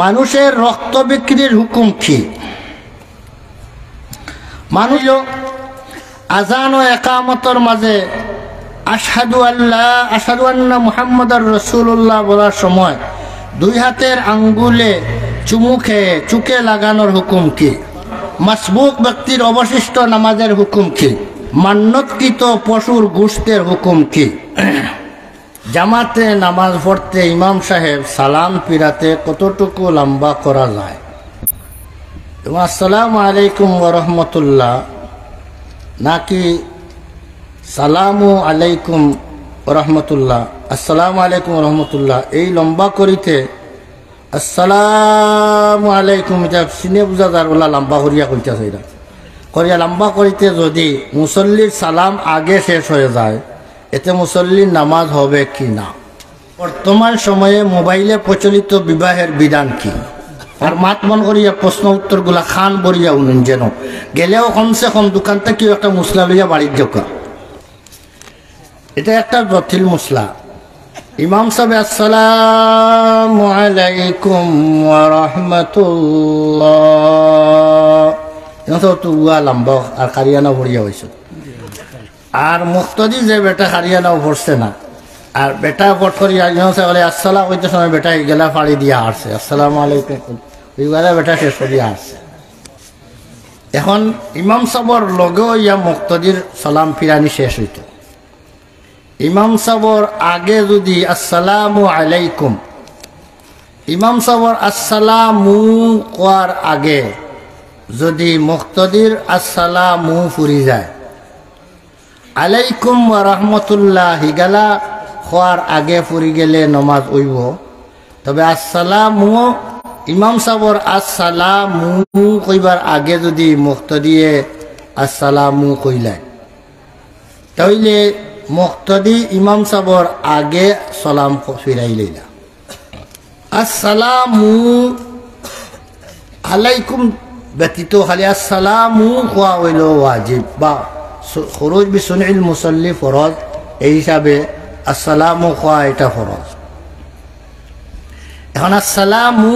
মানুষের রক্ত বিক্রির হুকুম কি? মানুষ আজান ও একামতের মাঝে আশহাদু আন্না মুহাম্মাদুর রাসূলুল্লাহ বলার সময় দুই হাতের আঙ্গুলে চুমু খেয়ে চুকে লাগানোর হুকুম কি? মাসবুক ব্যক্তির অবশিষ্ট নামাজের হুকুম কি? মান্যতকৃত পশুর গোশতের হুকুম কি? জামাতে নামাজ পড়তে ইমাম সাহেব সালাম ফিরাতে কতটুকু লম্বা করা যায়? আসসালামু আলাইকুম ওয়া রাহমাতুল্লাহ নাকি সালামু আলাইকুম ওয়া রাহমাতুল্লাহ, আসসালামু আলাইকুম ওয়া রাহমাতুল্লাহ এই লম্বা করিতে আসসালামু আলাইকুম এটা চিনে বুঝা যার ওলা লম্বা করিয়া কইতেছে, এটা করিয়া লম্বা করিতে যদি মুসল্লির সালাম আগে শেষ হয়ে যায় এতে মুসল্লির নামাজ হবে কি না? বর্তমান সময়ে মোবাইলে প্রচলিত বিবাহের বিধান কি? আর মাত মন করিয়া প্রশ্ন উত্তরগুলা খান বরিয়া উনুন, যেন গেলেও কমসে কম দোকান থেকে একটা মশলা লইয়া বাড়ির যোকা। এটা একটা জটিল মশলা। ইমাম সাহেব আসসালামু আলাইকুম ওয়া রাহমাতুল্লাহ তো লম্বা আর কারিয়ানা বরিয়া হয়েছে। আর মুক্তদি যে বেটা হারিয়ানাও পড়ছে না, আর বেটা ভোট করিয়া বলে আসসালাম হইতে সময় বেটা গেলা ফাড়ি দিয়া আসছে আসসালামু আলাইকুম ওইগুলা বেটা শেষ করিয়া আসছে। এখন ইমাম সাহর লগেও ইয়া মুক্তদির সালাম ফিরানি শেষ হইত। ইমাম সাহর আগে যদি আসসালামু আলাইকুম, ইমাম সাহর আসসালামু কোয়ার আগে যদি মুক্তদির আসসালামু ফুরি যায়, আলাইকুম ওয়া রাহমাতুল্লাহ হিগালা খোয়ার আগে ফুরি গেলে নমাজ হইব। তবে আসসালামু ইমাম সাহর আসসালামু কইবার আগে যদি মুক্তদিয়ে আসসালামু কইলাই তাইলে মুক্তদি ইমাম সাহর আগে সালাম ফিরাই লইলা। আসসালামু আলাইকুম ব্যতীত খালি আসসালামু কোয়া হইল ওয়াজিব বা খুরুজ বিসুনিল মুসল্লি ফরজ, এই হিসাবে আসসালামু কোয়া এটা ফরজ। এখন আসসালামু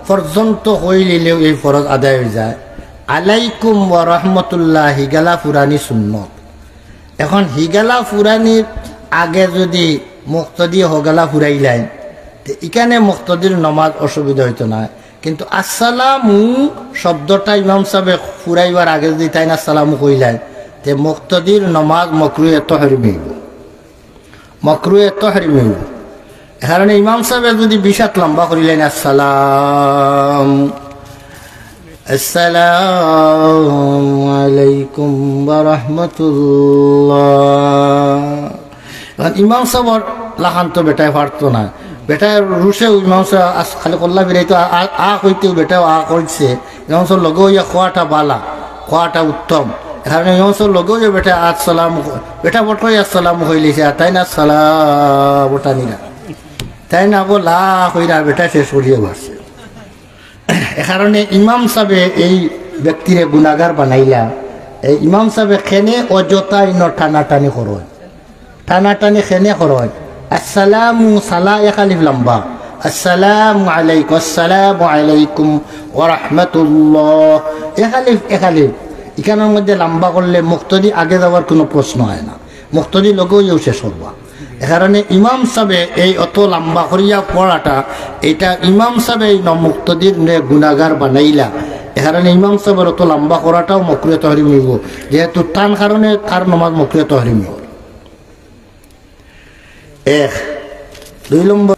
পর্যন্ত হইলেও এই ফরজ আদায় হয়ে যায়। আলাইকুম ওয়া রাহমাতুল্লাহ হিগালা ফুরানি সুন্নত। এখন হিগালা ফুরানির আগে যদি মুক্তদি হগালা ফুরাইলেন এখানে মুক্তদির নমাজ অসুবিধা হইতো না, কিন্তু আসসালামু শব্দটা ইমাম সাহেব ফুরাইবার আগে যদি তাই না আসসালামু কইলেন তে মুক্তদির নমাজ মকরুহে তাহরিমি হইব, মকরুহে তাহরিমি হইব। এ কারণে ইমাম সাহেব যদি বিশাত লম্বা করিলেন আসসালাম আসসালামু আলাইকুম ওয়া রাহমাতুল্লাহ, ইমাম সাহেব লাখান তো বেটায় পারতো না, বেটায় রুশে ইমাম সাহেব খালি কল্লা বেরাইতো আ কইতেও বেটাও আ করছে, ইমাম সাহেব লগে ইয়া খোয়াটা বালা, খোয়াটা উত্তম। এখানে ইমাম সাহেব লগেও যে বেটা আসসালাম বেটা বটই আসসালাম হইলেছে, আর তাই না সালাম ওটা নিরা তাই না বলা কইরা বেটা শেষ করিয়ে বসছে। এ কারণে ইমাম সাহেব এই ব্যক্তিরে গুনাগার বানাইলা। এই ইমাম সাহেব খেনে অযথাই ন টানাটানি করন, টানাটানি খেনে করন। আসসালামু সালা একালিফ লম্বা, আসসালামু আলাইকুম আসসালামু আলাইকুম ওয়া রাহমাতুল্লাহ একালিফ একালিফ। এখানের মধ্যে লম্বা করলে মুক্তদি আগে যাওয়ার কোনো প্রশ্ন হয় না, মুক্তদি লগেও শেষ করবা। এ কারণে ইমাম সাহেব এই অত লম্বা করিয়া পড়াটা এটা ইমাম সাহেব এই মুক্তদির গুনাগার বানাইলা। এ কারণে ইমাম সাহেবের অত লম্বা করাটাও মকরুহে তাহরিম হইব, যেহেতু টান কারণে তার নমাজ মকরুহে তাহরিম হইব। এক দুই নম্বর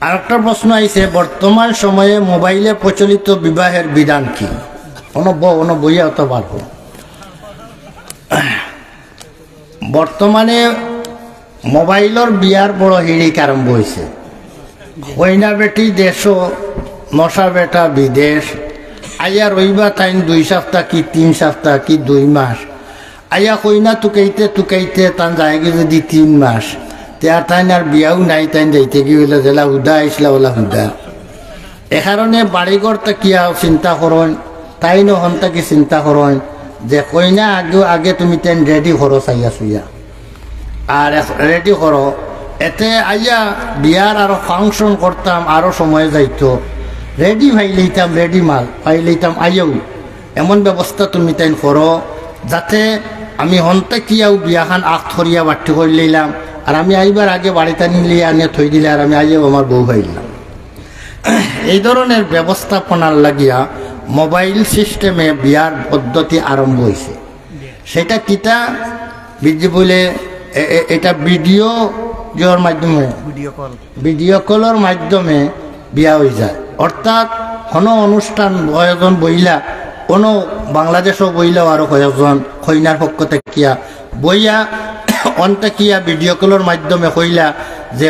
আরেকটা প্রশ্ন আইছে, বর্তমান সময়ে মোবাইলে প্রচলিত বিবাহের বিধান কি? বইয়া অত পারব। বর্তমানে মোবাইলের বিয়ার বড় হিড়িক আরম্ভ হয়েছে। কইনা বেটি দেশ, নশা বেটা বিদেশ, আইয়া রইবা তাইন 2 সপ্তাহ কি 3 সপ্তাহ কি 2 মাস, আইয়া কইনা টুকাইতে টুকাইতে তান যায়গে যদি 3 মাস, তার তাইন আর বিয়াও নাই, তাইন যাইতে কি হইলে জেলা হুদা আইসলা ওলা হুদা। এ কারণে বাড়িঘর তাকিয়া চিন্তা করেন, তাই নহন তাকে চিন্তা করেন যে কইনা আগে তুমি তেন রেডি করো চাইয়া চুইয়া, আর রেডি করো এতে আইয়া বিয়ার আরো ফাংশন করতাম আরো সময় যাইতো, রেডি ভাই লইতাম, রেডি মাল ভাই লইতাম, আইও এমন ব্যবস্থা তুমি তাই করো যাতে আমি হন্তে কিয়াও বিয়াখান আখ থরিয়া বাটি করে লইলাম, আর আমি আইবার আগে বাড়িতে নিলে আনিয়ে থই দিলে, আর আমি আইও আমার বউ ভাইলাম। এই ধরনের ব্যবস্থাপনার লাগিয়া মোবাইল সিস্টেমে বিয়ার পদ্ধতি আরম্ভ হয়েছে। সেটা কিতা বিজি বলে এটা ভিডিও জোর মাধ্যমে, ভিডিও কলের মাধ্যমে বিয়া হয়ে যায়। অর্থাৎ কোনো অনুষ্ঠান কয়েকজন বইলা, কোনো বাংলাদেশও বইলাও আরো কয়েকজন কইনার পক্ষ থেকে বইয়া অন্তাকিয়া ভিডিও কলের মাধ্যমে কইলা যে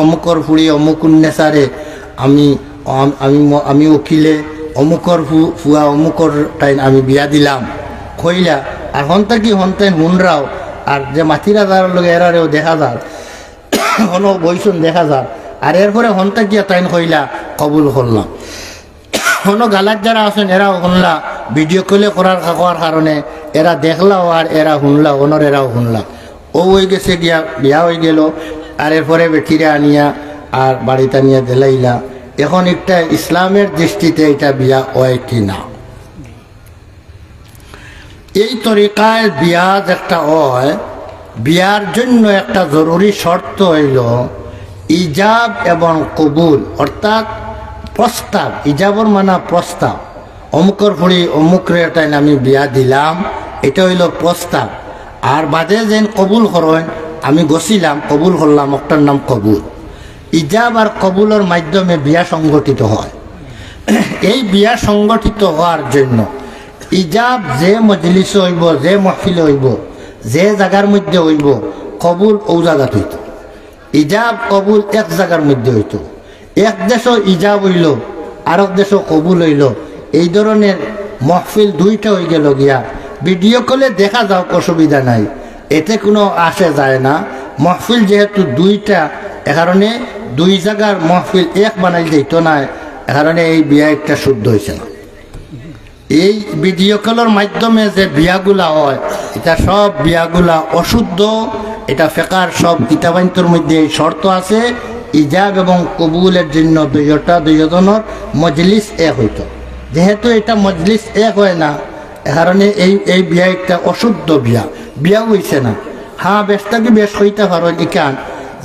অমুকর ফুড়ি অমুক নেচারে আমি আমি আমি উকিলে অমুকর ফুয়া অমুকর টাইম আমি বিয়া দিলাম কইলা। আর হন্তাকি হন্তাইন হুনরাও, আর যে মাতিরা যার লোক এরারেও দেখা যায়, কোনো বইসুন দেখা যায়। আর এরপরে হন্তাকিয়া টাইম কইলা কবুল করলাম। কোনো গালার যারা আছেন এরাও শুনলা, ভিডিও কলে করার কারণে এরা দেখলাও আর এরা শুনলা, অনর এরাও শুনলা। ও হয়ে গেছে গিয়া বিয়া হয়ে গেল। আর এরপরে বেটিরে আনিয়া আর বাড়িতে নিয়ে দিলাইলা। এখন একটা ইসলামের দৃষ্টিতে এটা বিয়া হয় কি না, এই তরিকায় বিয়া একটা হয়, বিয়ার জন্য একটা জরুরি শর্ত হইল ইজাব এবং কবুল, অর্থাৎ প্রস্তাব। ইজাবর মানা প্রস্তাব, অমুকর ফুড়ি অমুকরে টাইম আমি বিয়া দিলাম, এটা হইল প্রস্তাব। আর বাদে যেন কবুল করেন, আমি গছিলাম কবুল করলাম, একটার নাম কবুল। ইজাব আর কবুলের মাধ্যমে বিয়া সংগঠিত হয়। এই বিয়া সংগঠিত হওয়ার জন্য ইজাব যে মজলিস হইব, যে মহফিল হইব, যে জায়গার মধ্যে হইব, কবুল ও জায়গাত হইত। ইজাব কবুল এক জায়গার মধ্যে হইত। এক দেশও ইজাব হইল, আরেক দেশও কবুল হইল। এই ধরনের মহফিল দুইটা হয়ে গেল গিয়া। ভিডিও কলে দেখা যাও, অসুবিধা নাই, এতে কোনো আসে যায় না। মহফিল যেহেতু দুইটা, এ কারণে দুই জায়গার মহফিল এক বানাই যেত না, এ কারণে এই বিয়া একটা শুদ্ধ হয়েছে না। এই ভিডিও কলের মাধ্যমে যে বিয়াগুলা হয়, এটা সব বিয়াগুলা অশুদ্ধ। এটা ফেকার সব কিতাবান্তর মধ্যে এই শর্ত আছে, ইজাব এবং কবুলের জন্য দুইজনের মজলিস এক হইত। যেহেতু এটা মজলিস এক হয় না, এ কারণে এই বিয়া একটা অশুদ্ধ বিয়া, বিয়া হইছে না। হ্যাঁ, বেশটাকে বেশ হইতে পারো ইকান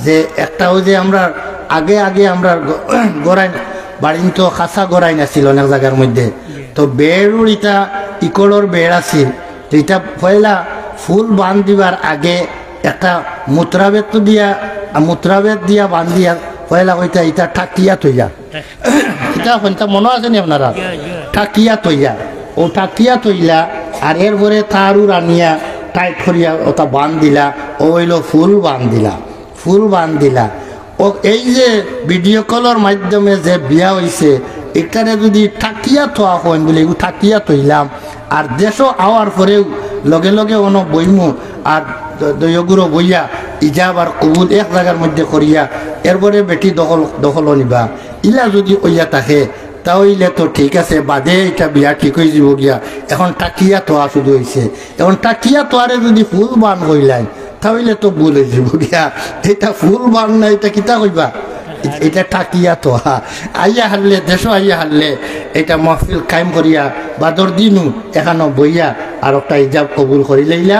যে একটাও যে আমরা আগে আমরা গড়াই বাড়ি তো খাসা গড়াই নাছিল অনেক জায়গার মধ্যে, তো বেড়ুর ইটা ইকড়র বেড় আছিল। তো এটা পয়লা ফুল বান দিবার আগে একটা মুত্রাবেদ দিয়া বান্ধিয়া পয়লা কইতা ইটা ঠাকিয়া তৈয়া, এটা মনে আছে নি আপনারা? ঠাকিয়া তৈয়া, ও ঠাকিয়া তৈলা। আর এরপরে তারুর আনিয়া টাইট করিয়া ওটা বান দিলা, ও হইল ফুল বান দিলা, ফুল বান দিলা। ও এই যে ভিডিও কলের মাধ্যমে যে বিয়া হয়েছে, এখানে যদি ঠাকিয়া থোয়া হয় বলে ঠাকিয়া তৈলাম। আর দেশও আওয়ার পরেও লগে লগে অনো বইমু আর দয়গুরো বইয়া ইজাব আর কবুল এক জায়গার মধ্যে করিয়া এরপরে বেটি দখল নিবা, ইলা যদি ওইয়া থাকে তাহলে তো ঠিক আছে, বাদে এটা বিয়া ঠিক হয়ে যাব গিয়া। এখন টাকিয়া তোয়া শুধু হয়েছে, এখন টাকিয়া তোয়ারে যদি ফুল বান কইলাই তাহলে তো ভুল হয়ে যাব গিয়া। এটা ফুল বান না, এটা কিতা কইবা? এটা টাকিয়া তোয়া। আইয়া হারলে দেশ আইয়া হারলে এটা মহফিল কায়েম করিয়া বাদর দিনু এখানো বইয়া আর একটা ইজাব কবুল করি লইলা,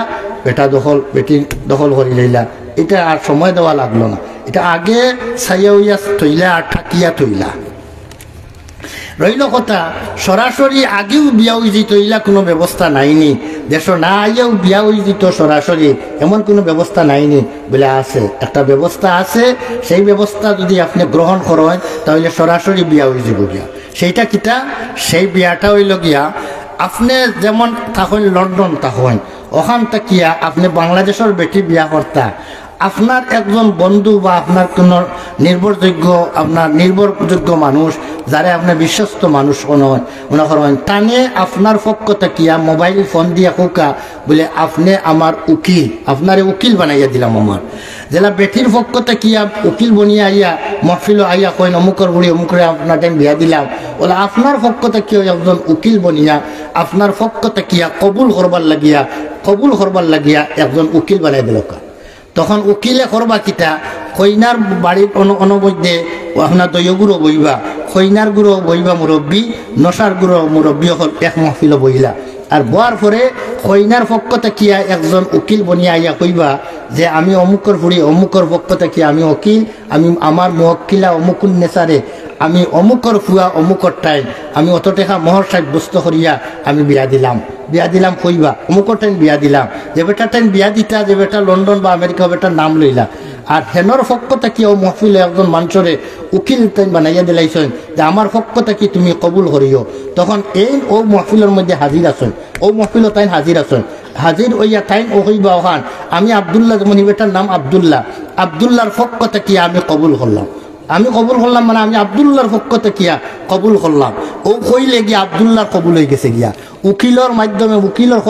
বেটি দখল করি লইলা। এটা আর সময় দেওয়া লাগলো না, এটা আগে ছাইয়া উইয়া থইলা আর ঠাকিয়া থইলা। রইল কথা সরাসরি আগেও বিয়া হয়ে যেত, ইলা কোনো ব্যবস্থা নাইনি। দেশ না আইয়াও বিয়া হয়ে যেত সরাসরি, এমন কোনো ব্যবস্থা নাইনি বলে আছে। একটা ব্যবস্থা আছে, সেই ব্যবস্থা যদি আপনি গ্রহণ করেন তাহলে সরাসরি বিয়া হয়ে যাব গিয়া। সেইটা কিতা? সেই বিয়াটা হইল গিয়া আপনি যেমন থাকেন লন্ডন থাকেন, ওখান থাকিয়া আপনি বাংলাদেশের বেটি বিয়া করতা, আপনার একজন বন্ধু বা আপনার কোনো নির্ভরযোগ্য মানুষ, যারা আপনার বিশ্বস্ত মানুষ মনে করেন, টানে আপনার পক্ষ থাকিয়া মোবাইল ফোন দিয়া কোকা বলে আপনি আমার উকিল, আপনারে উকিল বানাইয়া দিলাম আমার। যেটা বেটির পক্ষ থাকিয়া উকিল বনিয়া আইয়া মহফিল আইয়া কইন অমুকর বুড়ি অমুকরে আপনার টাইম বিয়া দিলাম, বলে আপনার পক্ষ থাকিয়া একজন উকিল বনিয়া আপনার পক্ষ থাকিয়া কবুল করবার লাগিয়া একজন উকিল বানাই দিল। তো তখন উকিলে করবা কিতা কইনার বাড়ির অনবদ্যে আপনার দলীয় গুঁড়ো বইবা কইনার গুঁড়ো বইবা মুরব্বী নশার গুঁড়ো মুরব্বী হল এক মহফিল বইলা আর বোয়ার পরে কইনার পক্ষ থাকিয়া একজন উকিল বনিয়া আইয়া কইবা যে আমি অমুকর ফুড়ি অমুকর পক্ষ থাকি আমি উকিল আমি আমার মহকিলা অমুকুন নেচারে আমি অমুকর ফুয়া অমুকর টাইম আমি অত টাকা মহর সাব্যস্ত করিয়া আমি বিয়া দিলাম কইবা অমুকর টাইম বিয়া দিলাম যে বেটা টাইম বিয়া দিতা যে বেটা লন্ডন বা আমেরিকা বেটার নাম লইলা আর হেনর পক্ষ থাকি ও মহফিলে একজন মানুষরে উকিল টাইম বানাইয়া দিলাইছেন যে আমার পক্ষ থাকি তুমি কবুল করিও তখন এই ও মহফিলের মধ্যে হাজির আছেন ও মহফিলও তাই হাজির আছেন হাজির হইয়া তাইন ও হইবা ওখান আমি আবদুল্লাহ যেমন বেটার নাম আবদুল্লাহর পক্ষ থেকে আমি কবুল করলাম মানে আমি আবদুল্লাহর পক্ষ থেকে কবুল করলাম ও কইলে গিয়া আবদুল্লাহর কবুল হয়ে গেছে গিয়া উকিলের মাধ্যমে উকিলের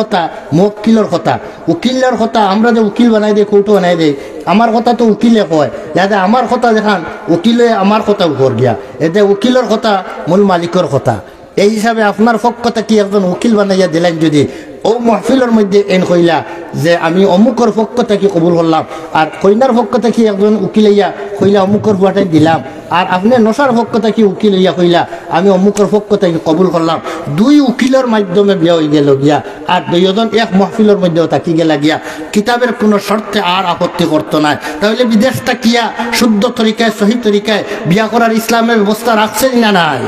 কথা আমরা যে উকিল বানাই দেই কৌটো বানাই দেই আমার কথা তো উকিলে কয় যাতে আমার কথা দেখান উকিলে আমার কথা উপর গিয়া এতে উকিলের কথা মূল মালিকের কথা এই হিসাবে আপনার পক্ষ থেকে একজন উকিল বানাইয়া দিলেন যদি ও মহফিলের মধ্যে এন কইলা যে আমি অমুকর পক্ষ থেকে কবুল করলাম আর কইনার পক্ষ থেকে একজন উকিল হইয়া কইলা অমুকর বুয়াটাই দিলাম আর আপনি নশার পক্ষ থেকে উকিল হইয়া কইলা আমি অমুকর পক্ষ থেকে কবুল করলাম দুই উকিলের মাধ্যমে বিয়া হয়ে গেল গিয়া আর দুইজন এক মহফিলের মধ্যেও থাকি গেলা গিয়া কিতাবের কোনো শর্তে আর আপত্তি করতো না তাহলে বিদেশটা কিয়া শুদ্ধ তরিকায় সহি তরিকায় বিয়া করার ইসলামের ব্যবস্থা রাখছেন না নাই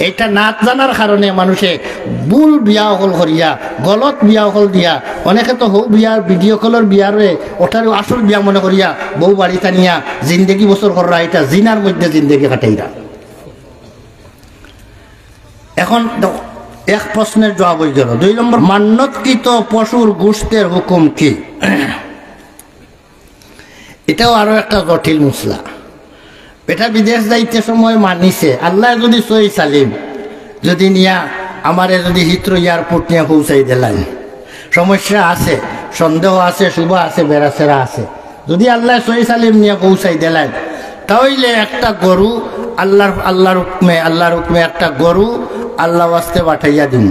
এটা না জানার কারণে মানুষে ভুল বিয়া হল করিয়া গলত বিয়া হল দিয়া অনেকে তো হৌ বিয়ার ভিডিও কলের বিয়ারে ওটারও আসল বিয়া মনে করিয়া বউ বাড়ি টানিয়া জিন্দেগি বছর করা এটা জিনার মধ্যে জিন্দেগি কাটাইরা এখন এক প্রশ্নের জবাব হয়ে গেল 2 নম্বর মান্যতকৃত পশুর গোশতের হুকুম কি এটাও আরো একটা জটিল মশলা এটা বিদেশ যাইতে সময় মানিছে আল্লাহ যদি সই সালিম যদি নিয়া আমারে যদি হিথ্রো এয়ারপোর্ট নিয়ে পৌঁছাই দিলেন সমস্যা আছে সন্দেহ আছে শুভ আছে বেড়াচেরা আছে যদি আল্লাহ সই সালিম নিয়ে পৌঁছাই দিলেন তাহলে একটা গরু আল্লাহর হুকমে একটা গরু আল্লাহ ওয়াস্তে পাঠাইয়া দিন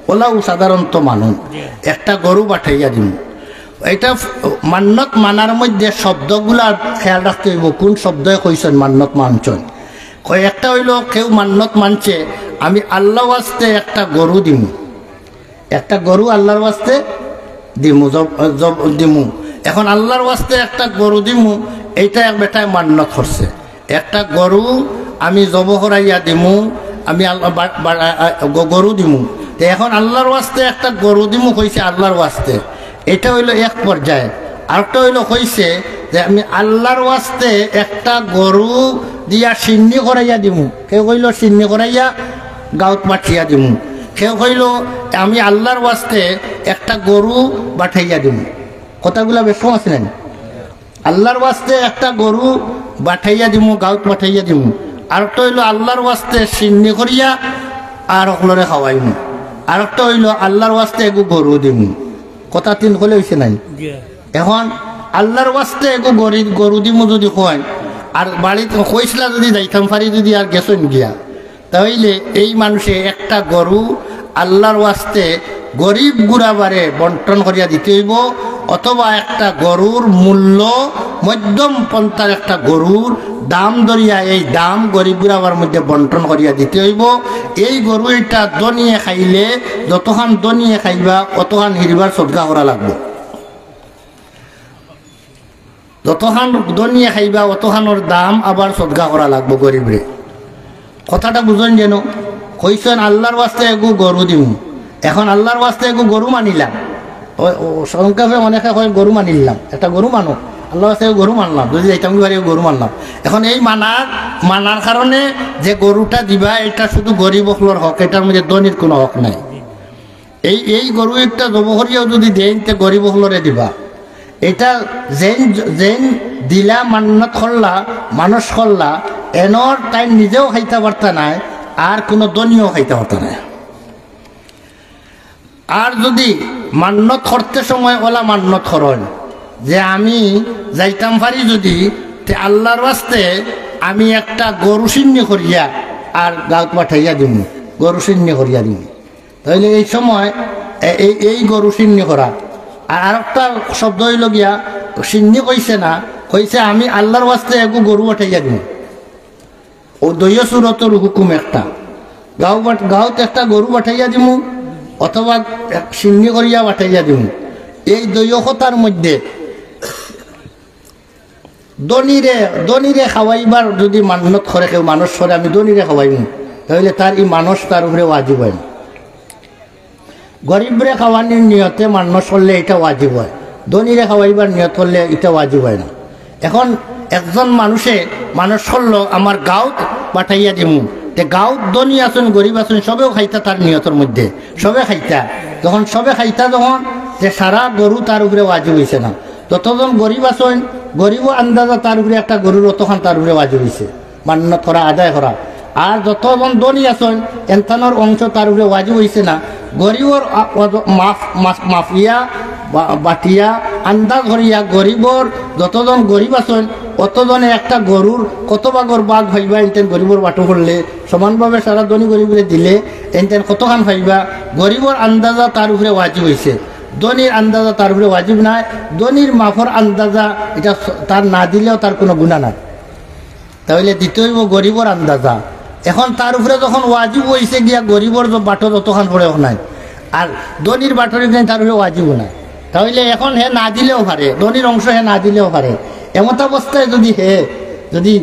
ওলাও সাধারণত মানুন একটা গরু পাঠাইয়া দিন এটা মান্যত মানার মধ্যে শব্দগুলা খেয়াল রাখতে হইব কোন শব্দই কইছেন মান্যত মানছেন একটা হইল কেউ মান্যত মানছে আমি আল্লাহ ওয়াস্তে একটা গরু দিমু একটা গরু আল্লাহর ওয়াস্তে দিমু এখন আল্লাহর ওয়াস্তে একটা গরু দিমু এইটা এক বেটায় মান্যত করছে একটা গরু আমি জব করাইয়া দিমু আমি গরু দিমু এখন আল্লাহর ওয়াস্তে একটা গরু দিমু কইছে আল্লাহর ওয়াস্তে এটা হইল এক পর্যায়ে আরেকটা হইল কইছে যে আমি আল্লাহর ওয়াস্তে একটা গরু দিয়া সিন্নি করাইয়া দিমু কেউ কইল সিন্নি করাইয়া গাঁত পাঠিয়া দিমু কেউ কইল আমি আল্লাহর ওয়াস্তে একটা গরু পাঠাইয়া দিমু কথাগুলা বেশ আছে না আল্লাহর ওয়াস্তে একটা গরু পাঠাইয়া দিমু গাঁত পাঠাইয়া দিমু আরেকটা হইল আল্লাহর ওয়াস্তে সিন্নি করিয়া আর সকলরে খাওয়াইমু আরেকটা হইল আল্লাহর ওয়াস্তে এগু গরু দিমু কথা তিন কলে হয়েছে নাই এখন আল্লাহর ওয়াস্তে এগু গরু দিমু যদি কয় আর বাড়িতে কইসলা যদি যাইতাম পারি যদি আর গেছেন গিয়া তাহলে এই মানুষে একটা গরু আল্লাহর ওয়াস্তে গরিব গুড়াবারে বন্টন করিয়া দিতে হইব অথবা একটা গরুর মূল্য মধ্যম পন্থার একটা গরুর দাম ধরিয়া এই দাম গরিব গুড়াবার মধ্যে বন্টন করিয়া দিতে হইব এই গরু এটা দনিয়ে খাইলে যতখান দনিয়ে খাইবা অতখান হিরবার সদকা করা লাগবে যতখান দনিয়ে খাইবা অতখানোর দাম আবার সদকা করা লাগবে গরিবরে কথাটা বুঝেন যেন কইছেন আল্লাহর ওয়াস্তে এগু গরু দিমু এখন আল্লাহর ওয়াস্তে এগু গরু মানিলাম সংক্ষেপে অনেকে কয় গরু মানিলাম একটা গরু মানো আল্লাহর ওয়াস্তে গরু মানলাম যদি যাইতাম কি গরু মানলাম এখন এই মানার কারণে যে গরুটা দিবা এটা শুধু গরিব হকলোর হক এটার মধ্যে ধনির কোনো হক নাই এই গরু একটা জবহরিয়াও যদি দেন তে গরিব হকলরে দিবা এটা যেন দিলা মান্নত করলা মানুষ করলা এনর তাই নিজেও খাইতে পারতা নাই আর কোনো দনিও খাইতে পারতা নাই আর যদি মান্নত করতে সময় ওলা মান্নত করেন যে আমি যাইতাম পারি যদি আল্লাহর ওয়াস্তে আমি একটা গরু সিন্নি করিয়া আর গাঁত পাঠাইয়া দিম গরু সিন্নি করিয়া দিম তাহলে এই সময় এই গরু সিন্নি করা আর আরেকটা শব্দ হইল গিয়া সিন্নি কইছে না, কইছে আমি আল্লাহর ওয়াস্তে একু গরু উঠাইয়া দিম। ও দৈয় সুরতর হুকুম একটা, গাঁৱত একটা গরু পাঠাইয়া দিমু অথবা সিন্নি করিয়া পাঠাইয়া দিমু। এই দৈয়তার মধ্যে দনিরে খাওয়াইবার যদি মান্যত করে কেউ মানুষ করে আমি দনিরে খাওয়াইমু, তাহলে তার এই মানুষ তার উপরে ওয়াজিব হয় না। গরিবরে খাওয়ানোর নিয়তে মানুষ করলে এটা ওয়াজিব হয়, দনিরে খাওয়াইবার নিয়ত করলে এটা ওয়াজিব হয় না। এখন একজন মানুষ করলো আমার গাঁৱত পাঠাইয়া দিমু, গাঁৱত ধনী আছেন গরিব আছেন সবেও খাইতা তার নিয়তের মধ্যে, সবে খাইতা। যখন সবে খাইতা যখন যে সারা গরু তার উপরে ওয়াজিব হয়েছে না। যতজন গরিব আছেন গরিবও আন্দাজা তার উপরে একটা গরুর অতখান তার উপরে ওয়াজিব হয়েছে মান্যত করা, আদায় করা। আর যতজন ধনী আছেন এনথানোর অংশ তার উপরে ওয়াজিব হয়েছে না। গরিবর মাফিয়া বাটিয়া আন্দাজ করিয়া গরিবর যতজন গরিব আছেন অতজনে একটা গরুর কত ভাগর বাঘ ভাইবা এনতেন গরিবর বাটো করলে সমানভাবে সারা ধনী গরিবরে দিলে এনতেন কতখান ভাইবা। গরিবর আন্দাজা তার উপরে ওয়াজিব হয়েছে, ধনীর আন্দাজা তার উপরে ওয়াজিব নাই। ধনীর মাফর আন্দাজা এটা তার না দিলেও তার কোনো গুণা নাই, তাহলে দিতে হইব গরিবর আন্দাজা। এখন তার উপরে যখন ওয়াজিব হয়েছে গিয়া গরিবর বাটো যতখান পড়েও নাই, আর ধনীর বাটর তার উপরে ওয়াজিব নাই, তাহলে এখন হে না দিলেও পারে, ধনীর অংশ হে না দিলেও পারে। এমত অবস্থায় যদি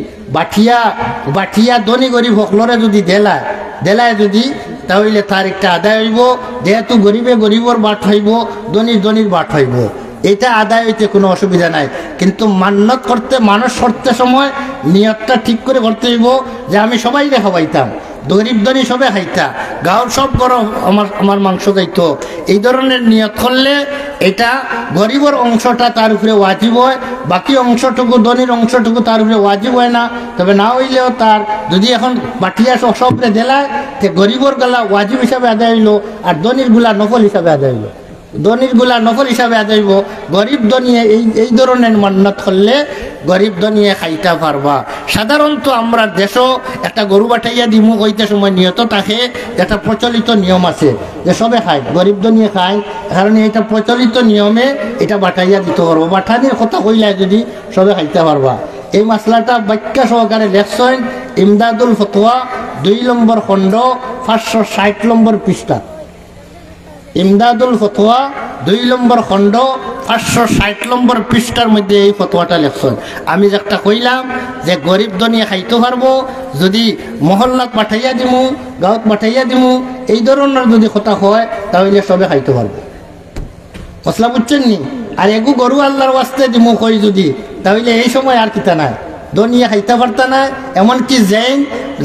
বাঠিয়া ধনী গরিব সকলরে যদি দেলায় যদি, তাহলে তার একটা আদায় হইব। যেহেতু গরিবে গরিবর বাট হইব, ধনীর বাট হইব, এটা আদায় হইতে কোনো অসুবিধা নাই। কিন্তু মান্যত করতে মানুষ করতে সময় নিয়তটা ঠিক করে করতে হইব যে আমি সবাই খাওয়াইতাম, গরিব ধনী সবে খাইতা, গাঁৱৰ সব গরম আমার মাংস খাইতো। এই ধরনের নিয়ত করলে এটা গরিবর অংশটা তার উপরে ওয়াজিব হয়, বাকি অংশটুকু ধনীর অংশটুকু তার উপরে ওয়াজিব হয় না। তবে না হইলেও তার যদি এখন বাটিয়া সবরে দেলায় তে গরিবর গলা ওয়াজিব হিসাবে আদায় হইল, আর ধনীর গুলা নফল হিসাবে আদায় হইল, নফল হিসাবে আদায় হইব। গরিব ধনিয়ে এই ধরনের মান্যত করলে গরিব ধনিয়ে খাইতে পারবা। সাধারণত আমরা দেশও একটা গরু বাঠাইয়া দিমু হইতে সময় নিয়ত থাকে, একটা প্রচলিত নিয়ম আছে যে সবে খায়, গরিব ধনিয়ে খায়, কারণ এটা প্রচলিত নিয়মে এটা বাঠাইয়া দিতে পারবো। বাঠানির কথা কইলায় যদি সবে খাইতে পারবা। এই মশলাটা ব্যাখ্যা সহকারে লেখছেন ইমদাদুল ফতোয়া 2 নম্বর খণ্ড 560 নম্বর পৃষ্ঠা। ইমদাদুল ফতোয়া 2 নম্বর খণ্ড 560 নম্বর পৃষ্ঠার মধ্যে এই ফতোয়াটা লেখছেন। আমি যেটা কইলাম যে গরিব ধনিয়ে খাইতে পারবো, যদি মহল্লাত পাঠাইয়া দিমু, গাঁৱত পাঠাইয়া দিমু, এই ধরনের যদি কথা হয় তাহলে সবে খাইতে পারবো। মশলা বুঝছেন নি? আর এগু গরু আল্লাহর ওয়াস্তে দিমু কই যদি, তাহলে এই সময় আর কিতা নাই, ধনিয়ে খাইতে পারতা না। এমনকি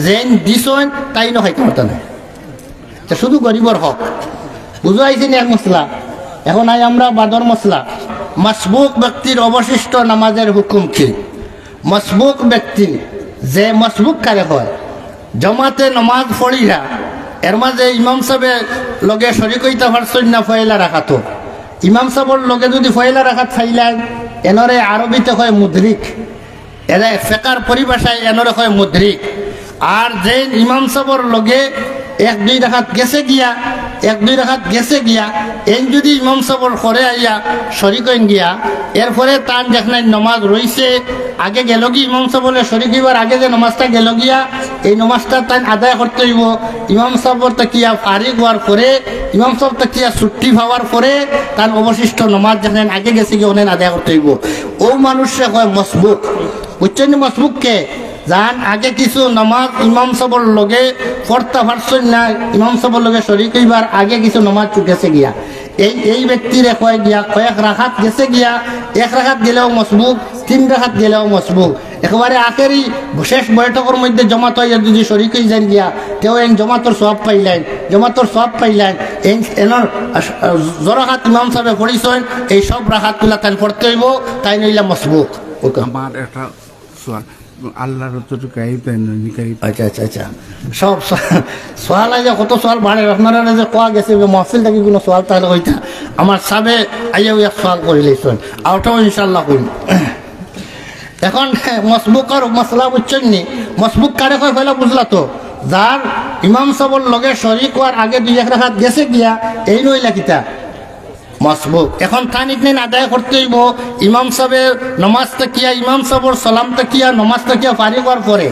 জেন দিছন তাইনও খাইতে পারতা না, শুধু গরিবর হক। বুঝো আইছেন এক মশলা। এখন আমরা বাদর মশলা। মসবুক ব্যক্তির অবশিষ্ট নামাজের হুকুম কি? মসবুক ব্যক্তি যে মসবুক কারে হয়, জমাতে নমাজ পড়িরা এর মাঝে ইমাম সাহেবের লগে শরিক হইতে পারছেন না ফয়লা রাখাতো, ইমাম সাহেবের লগে যদি ফয়লা রাখাত চাইলেন এনরে আরবিতে হয় মুদ্রিক, এরা ফেকার পরিভাষায় এনরে হয় মুদ্রিক। আর যে ইমাম সাহেবের লগে 1-2 রাকাত গেছে গিয়া এই যদি ইমাম সাহেবের ঘরে আইয়া শরিক হইন গিয়া, এরপরে তার যেখানে নমাজ রইছে আগে গেল গিয়ে ইমাম সাহেবের শরিক হইবার আগে যে নমাজটা গেল গিয়া, এই নমাজটা তাই আদায় করতে হইব। ইমাম সাহেবের তাকিয়া ফারিক হওয়ার পরে, ইমাম সাহেব তাকিয়া ছুটি পাওয়ার পরে তার অবশিষ্ট নমাজ যেখানে আগে গেছে গিয়ে ওখানে আদায় করতে হইব। ও মানুষে হয় মসবুক। বুঝছেন মসবুককে? যান আগে কিছু নমাজ ইমাম সাহেবের লগে পড়তে পারছেন না, ইমাম সাহেবের লগে শরিক হইবার আগে কিছু নমাজ গেছে গিয়া, এই ব্যক্তির কয়েক রাখাত গেছে গিয়া, 1 রাখাত গেলেও মসবুক, 3 রাখাত গেলেও মসবুক। একেবারে আখেরি শেষ বৈঠকের মধ্যে জমাত হইয়া যদি শরিক হয়ে যান গিয়া, তেও এই জমাতর সওয়াব পাইলেন। এনর জরাহাত ইমাম সাহেব পড়িছেন, এই সব রাখাতগুলা তাই পড়তে হইব, তাই নইলে মসবুক। আমার একটা সোয়াল, আল্লাহর আচ্ছা সব সোয়াল আছে, কত সোয়াল বাড়ে আপনারা যে কোয়া গেছে মহফিল থাকি কোনো সোয়াল তাহলে হইতা আমার সাবে আইয়াও এক সোয়াল করে লইছেন, আউটাও ইনশাল্লাহ করি। এখন মসবুকর মশলা বুঝছেন নি? মসবুক কারে কয় ফেলা বুঝলা তো? যার ইমাম সাহেবের লগে শরিক হওয়ার আগে 2-1 রাকাত গেছে গিয়া, এই নইলা কিতা মসবুক। এখন তানিক নেই আদায় করতে হইব ইমাম সাহেবের নমাজটা কিয়া, ইমাম সাহেবর সালামটা কিয়া, নমাজটা কিয়া ফারি হওয়ার পরে।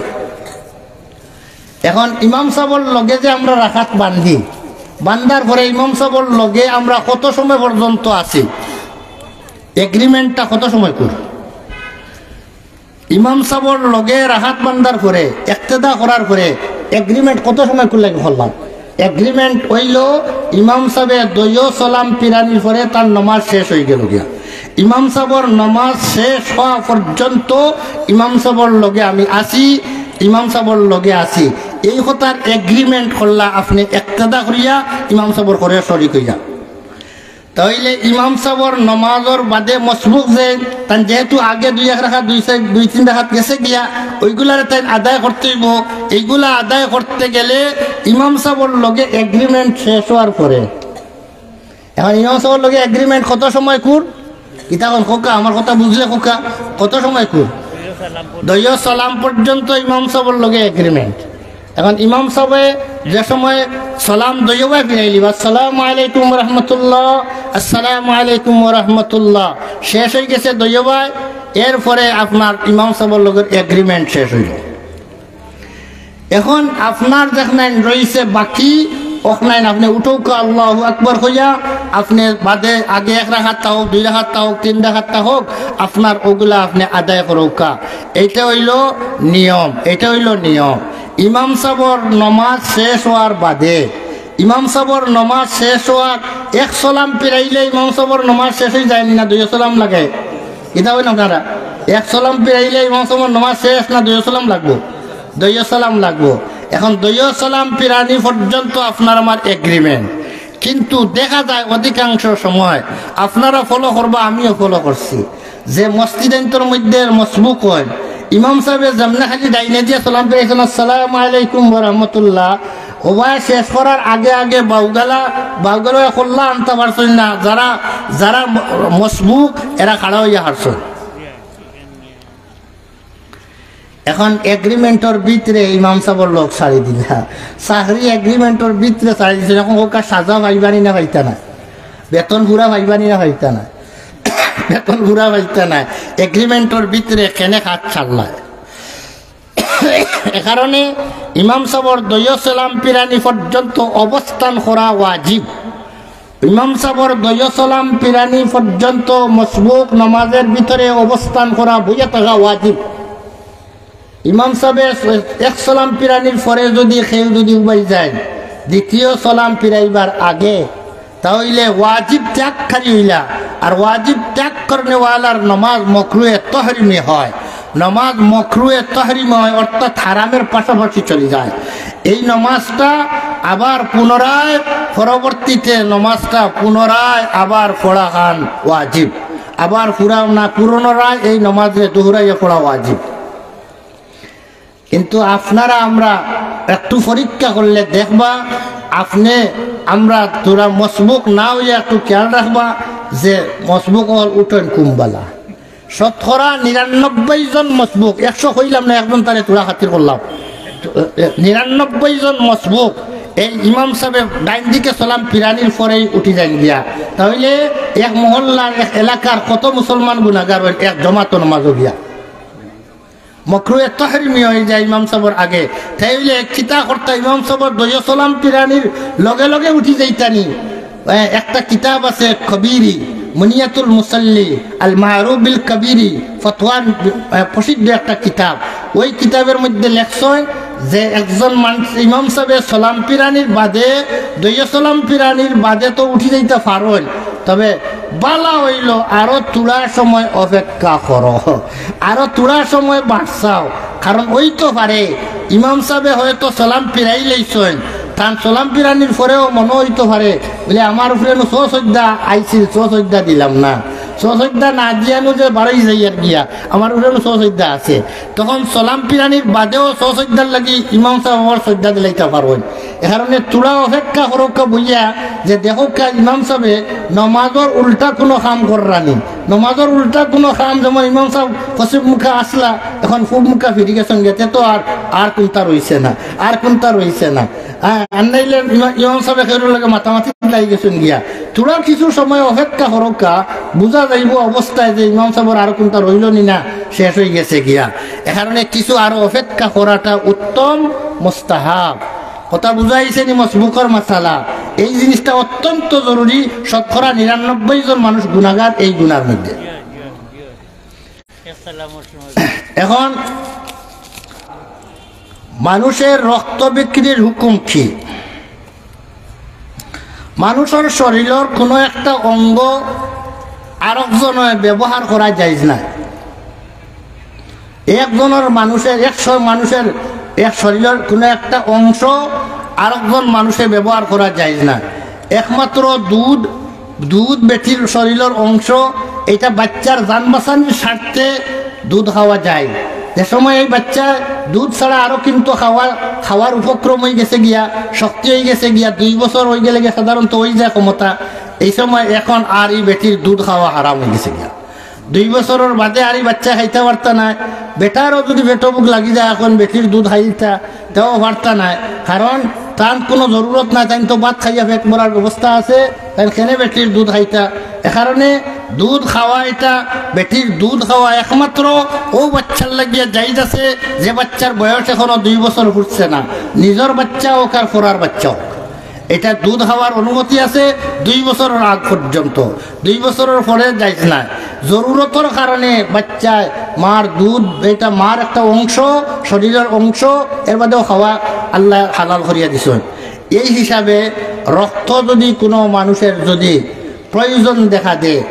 এখন ইমাম সাহেবর লগে যে আমরা রাখাত বান্ধি, বান্ধার পরে ইমাম সাহেবর লগে আমরা কত সময় পর্যন্ত আছি, এগ্রিমেন্টটা কত সময় করি? ইমাম সাহেবর লগে রাহাত বান্ধার পরে ইক্তেদা করার পরে এগ্রিমেন্ট কত সময় করলে করলাম? এগ্রিমেন্ট হইল ইমাম সাহেবের দৈয় সালাম পিরানির পরে তার নমাজ শেষ হয়ে গেল গিয়া। ইমাম সাহেবর নমাজ শেষ হওয়া পর্যন্ত ইমাম সাহেবর লগে আমি আসি, ইমাম সাহেবর লগে আসি, এই কথার এগ্রিমেন্ট করলা আপনি ইক্তেদা করিয়া ইমাম সাহেবর করে শরিক হইয়া। তাইলে ইমাম সাহেবর নমাজর বাদে মসবুক যে তাই যেহেতু আগে দুই এক রাখা দুই তিন রাখাত গেছে গিয়া, ওইগুলার তাই আদায় করতে হইব। এইগুলা আদায় করতে গেলে ইমাম সাহেবর লগে এগ্রিমেন্ট শেষ হওয়ার পরে, এখন ইমাম সাহেবর লগে এগ্রিমেন্ট কত সময় কুর? কিতাখন খোকা আমার কথা বুঝলে খোকা, কত সময় কুর? দৈয় সালাম পর্যন্ত ইমাম সাহেবর লগে এগ্রিমেন্ট। এখন ইমাম সাহেবে যে সময় সালাম দৈয়বাই ফিরাইলি, আসসালামু আলাইকুম রহমতুল্লাহ, আসসালামু আলাইকুম রহমতুল্লাহ, শেষ হয়ে গেছে দৈয়বাই। এরপরে আপনার ইমাম সাহেবের লগের এগ্রিমেন্ট শেষ হইল। এখন আপনার দেখলেন রয়েছে বাকি ওখানে আপনি উঠৌকা আল্লাহু আকবার হইয়া আপনি বাদে আগে এক রাখাতটা হোক, দুই রাখাতটা হোক, তিন রাখাতটা হোক, আপনার ওগুলা আপনি আদায় করৌকা। এইটা হইল নিয়ম, এটা হইল নিয়ম। ইমাম সাহেবর নমাজ শেষ হওয়ার বাদে, ইমাম সাহেবর নমাজ শেষ হওয়ার এক সালাম পেরাইলে ইমাম সাহেবর নমাজ শেষ হয়ে যায়নি না দুই সালাম লাগে? এটা হয় না আপনারা? এক সালাম পেরাইলে ইমাম সাহেবর নমাজ শেষ না দুই সালাম লাগবো? দুই সালাম লাগবো। এখন দুই সালাম পিরানি পর্যন্ত আপনার আমার এগ্রিমেন্ট। কিন্তু দেখা যায় অধিকাংশ সময় আপনারা ফলো করবা, আমিও ফলো করছি, যে মসজিদের মধ্যে মসবুক হয় ইমাম সাহেবের যেমন খালি ডাইনে দিয়ে সালাম পেয়েছেন আসসালামু আলাইকুম রহমতুল্লাহ, ওবাই শেষ করার আগে আগে বাউগালা করলা আনতে পারছেন না, যারা যারা মসবুক এরা খাড়া হইয়া হারছেন। এখন এগ্রিমেন্টর ভিতরে ইমাম সাহেবর লোক ছাড়ি দিলা, চাকরি এগ্রিমেন্টর ভিতরে ছাড়ি দিচ্ছে। এখন ওকা সাজা ভাইবানি না ভাইতা না, বেতন ঘুরা ভাইবানি না ভাইতা না, বেতন ঘুরা ভাইতা না, এগ্রিমেন্টর ভিতরে কেনে হাত ছাড়লায়। এ কারণে ইমাম সাহেবর দৈয় সালাম পিরানি পর্যন্ত অবস্থান করা ওয়াজিব। ইমাম সাহেবর দৈয় সালাম পিরানি পর্যন্ত মসবুক নমাজের ভিতরে অবস্থান করা বইয়া থাকা ওয়াজিব। ইমাম সাহেবের এক সালাম পিরানির পরে যদি কেউ যদি উবাই যায় দ্বিতীয় সালাম পিরাইবার আগে, তাহলে ওয়াজিব ত্যাগ খালি হইলা। আর ওয়াজিব ত্যাগ করনেওয়ালার নমাজ মকরুয়ে তহরিমি হয়। নমাজ মকরুয়ে তহরিমি হয়, অর্থাৎ হারামের পাশাপাশি চলে যায়। এই নমাজটা আবার পুনরায় পরবর্তীতে নমাজটা পুনরায় আবার পড়া খান ওয়াজিব, আবার পুনরায় এই নমাজে দোহরাইয়া পড়া ওয়াজিব। কিন্তু আপনারা আমরা একটু পরীক্ষা করলে দেখবা, আপনি আমরা তোরা মসবুক না হইয়া একটু খেয়াল রাখবা যে মসবুক হল উঠেন কুম্বালা। 99 জন মসবুক, 100 হইলাম না, একজন তারে তোরা খাতির করলাম, 99 জন মসবুক এই ইমাম সাহেব ডাইন দিকে সালাম পিরানির পরেই উঠি যান গিয়া। তাহলে এক মহল্লার এক এলাকার কত মুসলমান গুনাহগার এক জমাত নামাজও গিয়া মকরুয়ে তাহরিমি হয়ে যায় ইমাম সাহেবের আগে। তাইলে কিতা করতে ইমাম সাহেবের দৈয় সালাম পিরানির লগে লগে উঠি যাইতানি। একটা কিতাব আছে কবিরি মুনিয়াতুল মুসাল্লি আল মারুফ বিল কবিরি, ফতোয়ার প্রসিদ্ধ একটা কিতাব। ওই কিতাবের মধ্যে লেখছেন যে একজন মানুষ ইমাম সাহেবের সালাম পিরানির বাদে দৈয় সালাম পিরানির বাদে তো উঠি যাইতে পারেন, তবে বালা হইল আরো তুলার সময় অপেক্ষা করো, আরো তুলার সময় বাড়ছাও। কারণ ওই তো পারে ইমাম সাহেবে হয়তো সালাম পিরাই লাইছেন, তার সালাম পিরানির পরেও মনে হইতে পারে বলে আমার উপরে সশ্রদ্ধা আইছিল, সশ্রদ্ধা দিলাম না, সশ্রদ্ধা না দিয়ানো যে বাড়াই যাই আর গিয়া আমার উপরে সশ্রদ্ধা আছে। তখন সালাম পিরানির বাদেও সশ্রদ্ধার লাগি ইমাম সাহেব আমার শ্রদ্ধা দিলাইতে পারবেন। এ কারণে তুলা অপেক্ষা করোকা বুঝিয়া যে দেখো ইমাম সাহেবে নমাজের উল্টা কোনো কাম কররানি, নমাজের উল্টা কোনো কাম, যেমন ইমাম সাহেব পশ্চিম মুখা আসলা এখন পূব মুখা ফিরি গেছেন গেতে, তো আর কোনটা রয়েছে না, আর কোনটা রয়েছে না। আনাইলে ইমাম সাহেব খেরুর লাগে মাতামাতি লাগি গেছেন গিয়া, তোরা কিছু সময় অপেক্ষা করকা, বোঝা যাইব অবস্থায় যে ইমাম সাহেবের আর কোনটা রইল নি না, শেষ হয়ে গেছে গিয়া। এ কারণে কিছু আরো অপেক্ষা করাটা উত্তম, মুস্তাহাব। কথা বুঝাইছে নি মসবুকর মাসালা? এই জিনিসটা অত্যন্ত জরুরি। শতকরা 99 জন মানুষ গুনাহগার এই গুনার মধ্যে। এখন মানুষের রক্ত বিক্রির হুকুম কি? মানুষের শরীরের কোনো একটা অঙ্গ আরেকজনের ব্যবহার করা যাইজ না। একজনের মানুষের এক শরীরের কোনো একটা অংশ আরেকজন মানুষের ব্যবহার করা যাইজ না। একমাত্র দুধ বেটির শরীরের অংশ, এটা বাচ্চার জান বাঁচানোর স্বার্থে দুধ খাওয়া যায়। যে সময় এই বাচ্চা দুধ ছাড়া আরো কিন্তু খাওয়ার উপক্রম হয়ে গেছে গিয়া, শক্তি হয়ে গেছে গিয়া, 2 বছর হয়ে গেলে গিয়া সাধারণত হয়ে যায় ক্ষমতা। এই সময় এখন আর এই বেটির দুধ খাওয়া হারাম হয়ে গেছে গিয়া। 2 বছরের বাদে আর এই বাচ্চা খাইতে পারতা না। বেটারও যদি পেটো বুক লাগি যায় এখন বেটির দুধ খাইতা তেও পারতা না, কারণ তার কোনো জরুরত নাই। তাই তো ভাত খাইয়া পেট ভরার ব্যবস্থা আছে, তাই কেনে বেটির দুধ খাইতা? এ কারণে দুধ খাওয়া, এটা বেটির দুধ খাওয়া একমাত্র ও বাচ্চার লাগিয়া যাইজ আছে যে বাচ্চার বয়স এখনো 2 বছর ঘুরছে না, নিজের বাচ্চা হোক আর ফোরার বাচ্চা হোক। এটা দুধ খাওয়ার অনুমতি আছে 2 বছরের আগ পর্যন্ত। 2 বছরের পরে যাইজ না। জরুরতের কারণে বাচ্চায় মার দুধ, এটা মার একটা অংশ, শরীরের অংশ, এর বাদেও খাওয়া আল্লাহ হালাল করিয়া দিছেন। এই হিসাবে রক্ত যদি কোনো মানুষের যদি প্রয়োজন দেখা দেয়,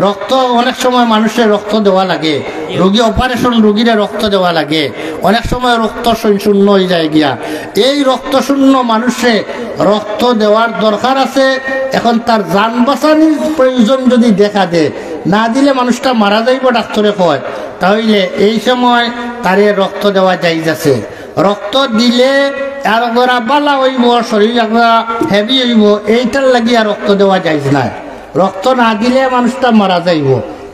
রক্ত অনেক সময় মানুষের রক্ত দেওয়া লাগে, রোগী অপারেশন রোগীরে রক্ত দেওয়া লাগে, অনেক সময় রক্ত শূন্য হয়ে যায় গিয়া। এই রক্ত শূন্য মানুষে রক্ত দেওয়ার দরকার আছে। এখন তার জান বাঁচানোর প্রয়োজন যদি দেখা দেয়, না দিলে মানুষটা মারা যাইব ডাক্তারে কয়, তাহলে এই সময় তারে রক্ত দেওয়া যাইজ আছে। রক্ত দিলে আর বালা হইব, শরীর হেভি হইব, এইটার লাগিয়া রক্ত দেওয়া যাইজ না। রক্ত না দিলে মানুষটা মারা যাইব,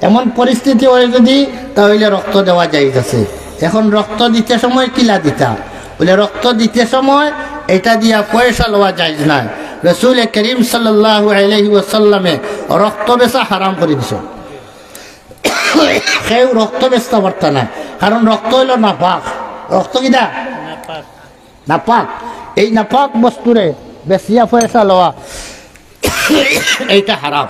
এমন পরিস্থিতি হয় যদি, তাহলে রক্ত দেওয়া যাইজ আছে। এখন রক্ত দিতে সময় কিলা দিতা বলে, রক্ত দিতে সময় এটা দিয়া পয়সা লওয়া যাইজ না। রাসূল করিম সাল্লাল্লাহু আলাইহি ওয়াসাল্লামে রক্ত বেচা হারাম করে দিছে। কেউ রক্ত বেচতে পারত না, কারণ রক্ত হইল নাপাক। রক্ত কিনা নাপাক। এই নাপাক বস্তুরে বেচিয়া পয়সা লওয়া এইটা হারাম।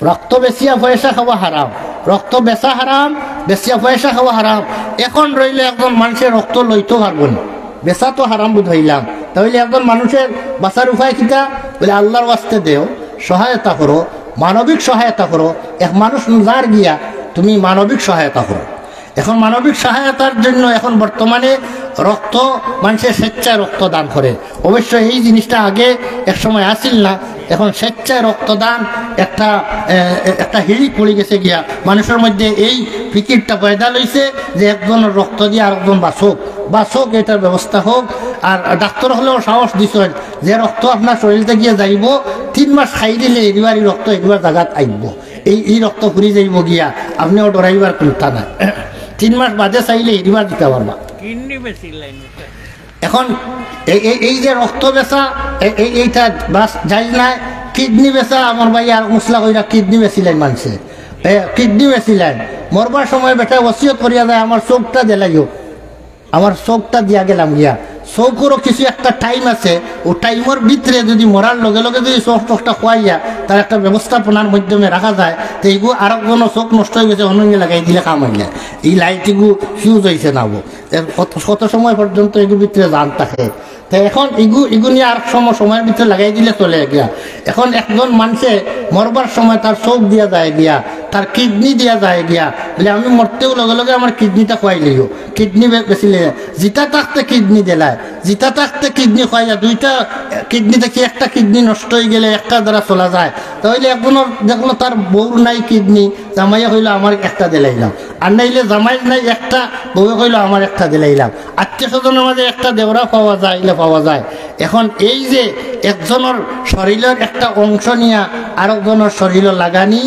রক্ত বেচিয়া পয়সা খাওয়া হারাম, রক্ত বেচা হারাম, বেচিয়া পয়সা খাওয়া হারাম। এখন রইলে একজন মানুষের রক্ত লইতে পারবো না, বেচা তো হারাম বুঝাইলাম। তাহলে একজন মানুষের বাঁচার উপায় কিটা বলে, আল্লাহর ওয়াস্তে দেও, সহায়তা করো, মানবিক সহায়তা করো। এক মানুষ যার গিয়া তুমি মানবিক সহায়তা করো। এখন মানবিক সহায়তার জন্য এখন বর্তমানে রক্ত মানুষের স্বেচ্ছায় রক্তদান করে। অবশ্য এই জিনিসটা আগে এক সময় আসিল না, এখন স্বেচ্ছায় রক্তদান একটা হিড়ি পড়ে গেছে গিয়া। মানুষের মধ্যে এই ফিকিরটা পয়দা লইছে যে একজনের রক্ত দিয়ে আরেকজন বাঁচক, এটার ব্যবস্থা হোক। আর ডাক্তার হলেও সাহস দিচ্ছেন যে রক্ত আপনার শরীরতে গিয়ে যাইব, 3 মাস খাই দিলে এবার রক্ত একবার জায়গাত আইব, এই রক্ত ঘুরি যাইব গিয়া, আপনিও ডরাইবার কোনটা না। 3 মাস বাদে চাইলে এবার দিতে পারবা। এখন এই যে রক্ত বেচা, এইটা বাস যাই না। কিডনি বেচা, আমার ভাই আর মশলা কইরা কিডনি বেচিলেন মানুষে, কিডনি বেচিলেন। মরবার সময় বেটা ওসিয়ত করিয়া যায়, আমার চোখটা দিলাইও, আমার চোখটা দিয়া গেলাম গিয়া। চৌকুরও কিছু একটা টাইম আছে, ও টাইমের ভিতরে যদি মরার লগে লগে যদি চোখটা খোয়াইয়া তার একটা ব্যবস্থাপনার মাধ্যমে রাখা যায়, তো এইগু আরো কোনো চোখ নষ্ট হয়ে গেছে, অন্য লাগাই দিলে কাম হইলে এই লাইটগুলো ফিউজ হয়েছে নাবো, কত সময় পর্যন্ত এগুলোর ভিতরে জান থাকে। তো এখন ইগু নিয়ে আর সময়ের ভিতরে লাগাই দিলে চলে গিয়া। এখন একজন মানুষে মরবার সময় তার চোখ দিয়া যায় গিয়া, তার কিডনি দিয়া যায় গিয়া, বলে আমি মরতেও লগে লগে আমার কিডনিটা খোয়াই লিও। কিডনি বেশিলে জিতা থাকতে কিডনি দিলায়, জিতা থাকতে কিডনি খোয়াইয়া, 2টা কিডনি থেকে একটা কিডনি নষ্ট হয়ে গেলে একটা দ্বারা চলা যায়। তাহলে একজনের দেখলো তার বউর নাই কিডনি, জামাইয়া হইলো আমার একটা দিলাইলাম, আর নাইলে জামাই নাই একটা, বউয়ে কইলো আমার একটা দিলাইলাম। আত্মীয় স্বজনের মাঝে একটা দেওরা পাওয়া যায়, পাওয়া যায়। এখন এই যে একজনের শরীরের একটা অংশ নিয়ে আরেকজনের শরীরে লাগানি,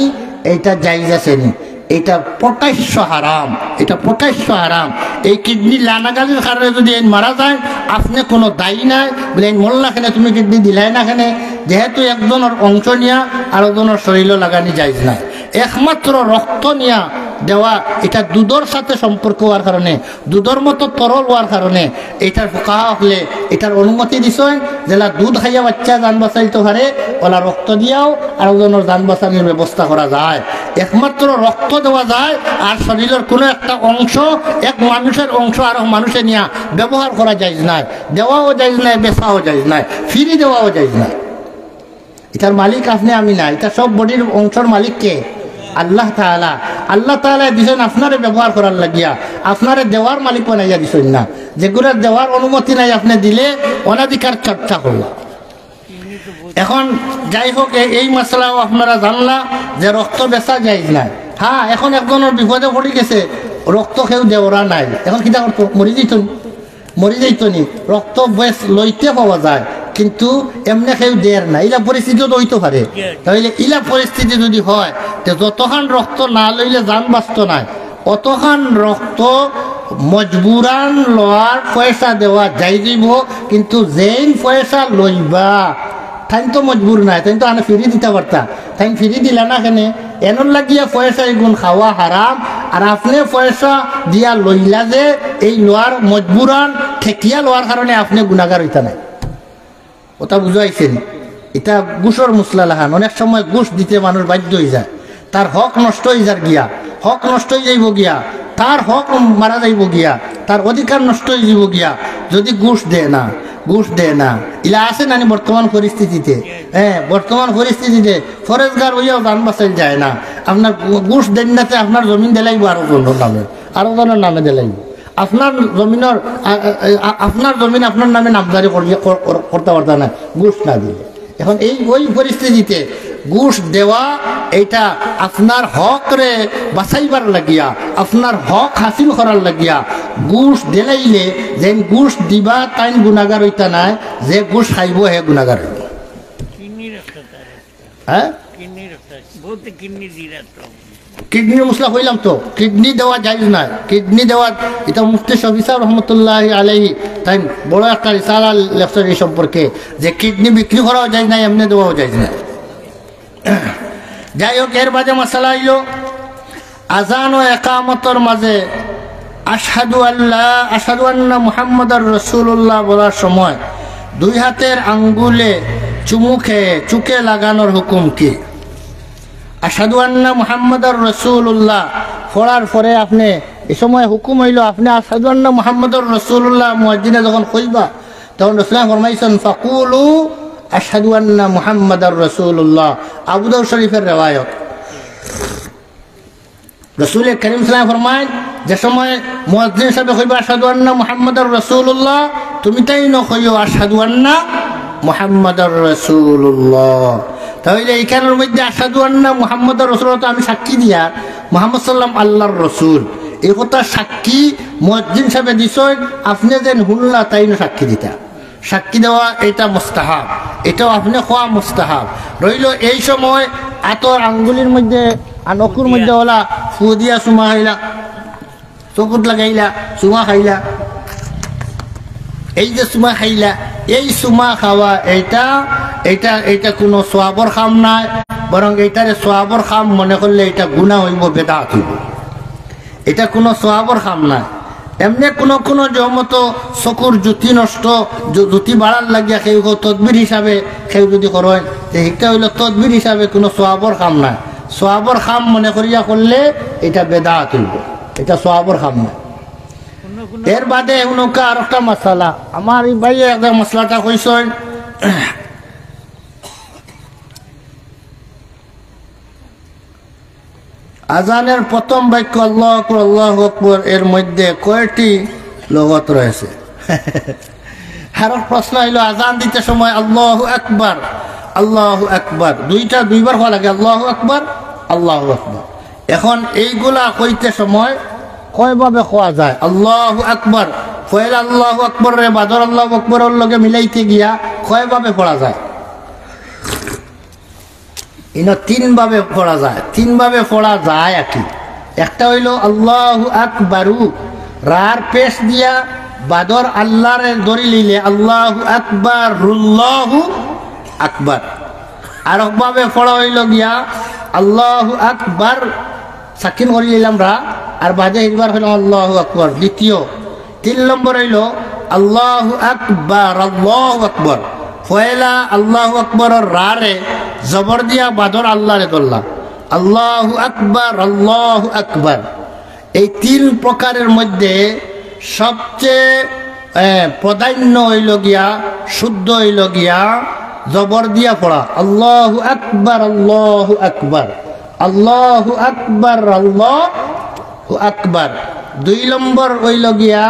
এইটা জায়েজ আছে নি? এটা প্রকাশ্য হারাম, এটা প্রকাশ্য হারাম। এই কিডনি লানাগালির কারণে যদি মারা যায় আপনি কোনো দায়ী নাই বলে মরলা কেন, তুমি কিডনি দিলাই না কেন, যেহেতু একজনের অংশ নিয়া আরেকজনের শরীরও লাগানি যাইজ না। একমাত্র রক্ত নিয়া দেওয়া এটা দুধের সাথে সম্পর্ক হওয়ার কারণে, দুধের মতো তরল হওয়ার কারণে এটার ফুকাহা হলে এটার অনুমতি দিছেন যেটা দুধ খাইয়া বাচ্চা যান বাঁচাইতে পারে ওলা রক্ত দিয়াও আরেকজনের যান বাঁচানোর ব্যবস্থা করা যায়। একমাত্র রক্ত দেওয়া যায়, আর শরীরের কোনো একটা অংশ এক মানুষের অংশ আর মানুষে নিয়ে ব্যবহার করা যায় না, দেওয়াও যায় না, বেচাও যায় না, ফিরি দেওয়াও যায় না। এটার মালিক আপনি আমি না, এটা সব বডির অংশের মালিককে আল্লাহ তাআলা। আল্লাহ তাআলা দিছেন আপনারে ব্যবহার করার লাগিয়া, আপনারে দেওয়ার মালিক বানাইয়া দিছেন না। যেগুলো দেওয়ার অনুমতি নাই আপনি দিলে অনাধিকার চর্চা করলা। এখন যাই হোক, এই মশলাও আপনারা জানলা যে রক্ত বেচা যায় নাই। হ্যাঁ, এখন একজনের বিপদে পড়ে গেছে, রক্ত কেউ দেওয়া নাই, এখন কিনা করতো, মরি যাইত নি, রক্ত বেশ লইতে পাওয়া যায় কিন্তু এমনি কেউ দেয় না, ইলা পরিস্থিতিও হইতে পারে। তাহলে ইলা পরিস্থিতি যদি হয় তো যতখান রক্ত না লইলে যান বাঁচত নাই, অতখান রক্ত মজবুরান লওয়ার পয়সা দেওয়া যাই দিব। কিন্তু যেই পয়সা লইবা তাই তো মজবুর নাই, তাই তো আনে ফিরি দিতে পারতা, তাই ফিরি দিলা না কেন, এনর লাগিয়া পয়সা এগুন খাওয়া হারাম। আর আপনি পয়সা দিয়া লইলা যে এই লোয়ার মজবুরান ঠেকিয়া লওয়ার কারণে আপনি গুণাগার হইতা নাই। ওটা বুঝাইছেন, এটা ঘুষর মুসলা লাহান। অনেক সময় ঘুষ দিতে মানুষ বাধ্য হয়ে যায়, তার হক নষ্ট হয়ে যার গিয়া, হক নষ্ট হয়ে যাইব গিয়া, তার হক মারা যাইব গিয়া, তার অধিকার নষ্ট হয়ে যাব গিয়া যদি ঘুষ দেয় না, ঘুষ দেয় না। ইলা আছে নানি বর্তমান পরিস্থিতিতে, হ্যাঁ বর্তমান পরিস্থিতিতে ফরেজগার হইয়াও যান বাঁচাই যায় না। আপনার ঘুষ দেন নাতে আপনার জমিন দিলাইব আরো জনের নামে, আরো জনের নামে দিলাইব। আপনার জমিনের আপনার জমিন আপনার নামে নামজারি করতে পারত না ঘুষ না দিলে। এখন এই ওই পরিস্থিতিতে ঘুষ দেওয়া এটা আপনার হক রে বাঁচাইবার লাগিয়া, আপনার হক হাসিল করার লাগিয়া ঘুষ দিলাইলে যে ঘুষ দিবা তাই গুণাগার হইতা নাই, যে ঘুষ খাইব হে গুণাগার হইব। হ্যাঁ, কিডনির মশলা হইলাম তো, কিডনি দেওয়া যায় না, কিডনি দেওয়া এটা মুফতি শফি সাহেব রহমতুল্লাহ আলাইহি তাই বড় একটা রিসালা লেখছেন এই সম্পর্কে, যে কিডনি বিক্রি করাও যায় না, এমনি দেওয়াও যায় না। যাই হোক, এর বাদে মশলা হইল আজান ও একামতর মাঝে আশহাদু আন্না মুহাম্মাদুর রাসূলুল্লাহ বলার সময় দুই হাতের আঙ্গুলে চুকে লাগানোর হুকুম কি? আশহাদু আন্না মুহাম্মাদুর রাসূলুল্লাহ পড়ার পরে আপনি এই সময় হুকুম হইল আপনি আশহাদু আন্না মুহাম্মাদুর রাসূলুল্লাহ মুয়াজ্জিনে যখন কইবা তখন রাসূলুল্লাহ ফরমাইছেন ফাকুলু আশহাদু আন্না মুহাম্মাদুর রাসূলুল্লাহ। আবু দাউদ শরীফের রিওয়ায়াত। রাসূল করিম সাল্লাল্লাহু আলাইহি ফরমায় যে সময় মুয়াজ্জিন সাহেব কইবা আশহাদু আন্না মুহাম্মাদুর রাসূলুল্লাহ, তুমি তাই ন কইও আশহাদু আন্না মুহাম্মাদুর রাসূলুল্লাহ। তাহলে এইখানের মধ্যে আশহাদু আন্না মুহাম্মাদুর রাসূলুল্লাহ আমি সাক্ষী দিয়া মুহাম্মদ সাল্লাম আল্লাহর রসুল এই কথা সাক্ষী মুয়াজ্জিন সাহেব দিছেন, আপনি যেন হুল্লা তাই না সাক্ষী দিতা। সাক্ষী দেওয়া এটা মুস্তাহাব, এটাও আপনি খোয়া মুস্তাহাব রইল। এই সময় আতর আঙ্গুলির মধ্যে নকুর মধ্যে ওলা ফু দিয়া চুমা খাইলা, চকুত লাগাইলা, চুমা খাইলা, এই যে চুমা খাইলা, এই চুমা খাওয়া এটা কোনো সোয়াবর খাম নাই, বরং এইটারে সোয়াবর খাম মনে করলে এটা গুনাহ হইব, বেদাত হইব। এটা কোনো সোয়াবর খাম নাই। এমনি কোনো জমতো চকুর জ্যোতি নষ্ট, জ্যোতি বাড়ার লাগিয়া কেউ তদবির হিসাবে কেউ যদি করেন, এটা হইল তদবির হিসাবে কোনো সোয়াবর খাম নাই। সোয়াবর খাম মনে করিয়া করলে এটা বেদাত হইব, এটা সোয়াবর খাম নাই। এর বাদে উনকা আর একটা মশলা, আমার এই ভাই একটা মশলাটা কইছেন আজানের প্রথম বাক্য আল্লাহু আকবার আল্লাহু আকবার, এর মধ্যে কয়টি লগত রয়েছে? আর প্রশ্ন হইল আজান দিতে সময় আল্লাহু আকবার দুইবার হওয়া লাগে, আল্লাহু আকবার আল্লাহু আকবার। এখন এইগুলা কইতে সময় কয়ভাবে খোয়া যায়? আল্লাহু আকবার পয়লা আল্লাহু আকবার রে বাদর আল্লাহু আকবরের লগে মিলাইতে গিয়া কয়ভাবে পড়া যায়? তিনভাবে পড়া যায়, তিনভাবে পড়া যায় আর কি। একটা হইল আল্লাহু আকবারু, রার পেশ দিয়া বাদর আল্লাহরে ধরি লইলে আল্লাহু আকবার রুল্লাহু আকবার। আর ভাবে পড়া হইল গিয়া আল্লাহু আকবার, সাকিন করি নিলাম রা, আর বাজে একবার হইল আল্লাহু আকবার দ্বিতীয়। 3 নম্বর হইল আল্লাহু আকবার আল্লাহু আকবার, পয়লা আল্লাহু আকবরের রারে জবর দিয়া বাদর আল্লাহরে ধরলাম আল্লাহু আকবার আল্লাহু আকবার। এই 3 প্রকারের মধ্যে সবচেয়ে প্রাধান্য হইল গিয়া, শুদ্ধ হইল গিয়া জবর দিয়া পড়া আল্লাহু আকবার আল্লাহু আকবার, আল্লাহু আকবার আল্লাহু আকবার। 2 নম্বর হইল গিয়া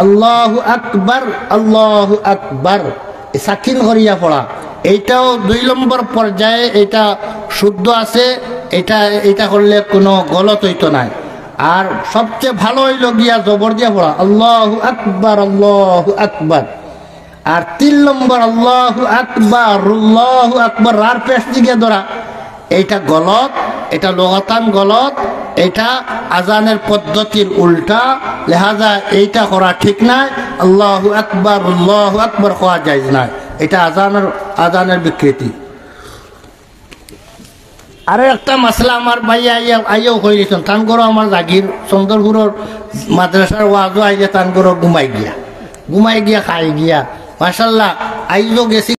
আল্লাহু আকবার আল্লাহু আকবার, সাকিন করিয়া পড়া। এইটাও 2 নম্বর পর্যায়ে, এটা শুদ্ধ আছে, এটা করলে কোনো গলত হইতো নাই। আর সবচেয়ে ভালো হইল গিয়া জবর দিয়া পড়া আল্লাহু আকবার আল্লাহু আকবার। আর 3 নম্বর আল্লাহু আকবার আল্লাহু আকবার, রার পেশ দিকে ধরা, এইটা গলত, এটা লগাতান গলত, এটা আজানের পদ্ধতির উল্টা, লেহাজা এইটা করা ঠিক নাই। আল্লাহু আকবার আল্লাহু আকবার হওয়া যায় না, এটা আজানের বিকৃতি। আরো একটা মাসলা আমার ভাই আইয়াও হয়ে গেছেন, তান করো আমার জাগির চন্দ্রপুরের মাদ্রাসার ওয়াজও আইলে তান করো ঘুমাই গিয়া খাই গিয়া, মাশাল্লাহ আইজও গেছি।